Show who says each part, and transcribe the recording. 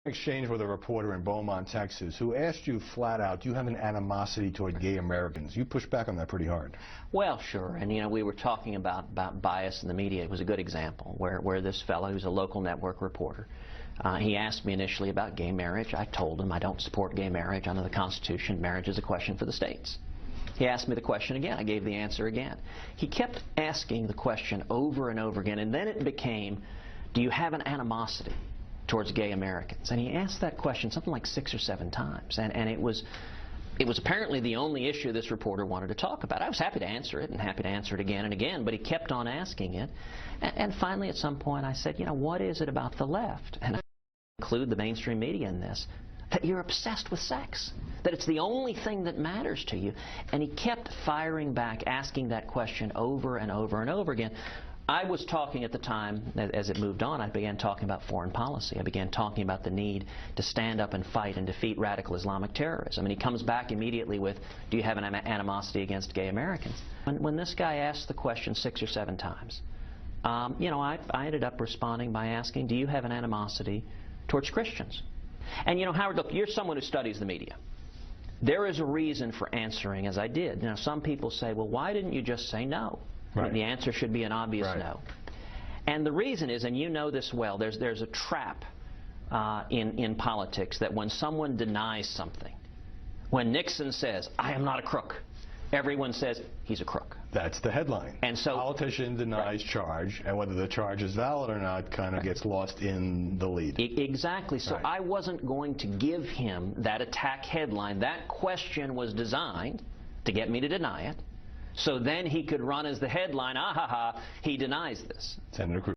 Speaker 1: Exchange with a reporter in Beaumont, Texas, who asked you flat out, do you have an animosity toward gay Americans? You pushed back on that pretty hard.
Speaker 2: Well, sure. And, you know, we were talking about bias in the media. It was a good example where this fellow, who's a local network reporter, he asked me initially about gay marriage. I told him I don't support gay marriage. Under the Constitution, marriage is a question for the states. He asked me the question again. I gave the answer again. He kept asking the question over and over again, and then it became, do you have an animosity towards gay Americans? And he asked that question something like 6 or 7 times, and it was apparently the only issue this reporter wanted to talk about. I was happy to answer it and happy to answer it again and again, but he kept on asking it, and finally at some point I said, you know, what is it about the left, and I include the mainstream media in this, that you're obsessed with sex, that it's the only thing that matters to you? And he kept firing back, asking that question over and over and over again. I was talking at the time, as it moved on, I began talking about foreign policy. I began talking about the need to stand up and fight and defeat radical Islamic terrorism. And he comes back immediately with, do you have an animosity against gay Americans? When this guy asked the question 6 or 7 times, you know, I ended up responding by asking, do you have an animosity towards Christians? And, you know, Howard, look, you're someone who studies the media. There is a reason for answering as I did. Now, some people say, well, why didn't you just say no? Right. The answer should be an obvious no. And the reason is, and you know this well, there's a trap in politics that when someone denies something, when Nixon says, I am not a crook, everyone says, he's a crook.
Speaker 1: That's the headline. And so, politician denies charge, and whether the charge is valid or not kind of gets lost in the lead.
Speaker 2: Exactly. So I wasn't going to give him that attack headline. That question was designed to get me to deny it. So then he could run as the headline, ah ha ha, he denies this.
Speaker 1: Senator Cruz.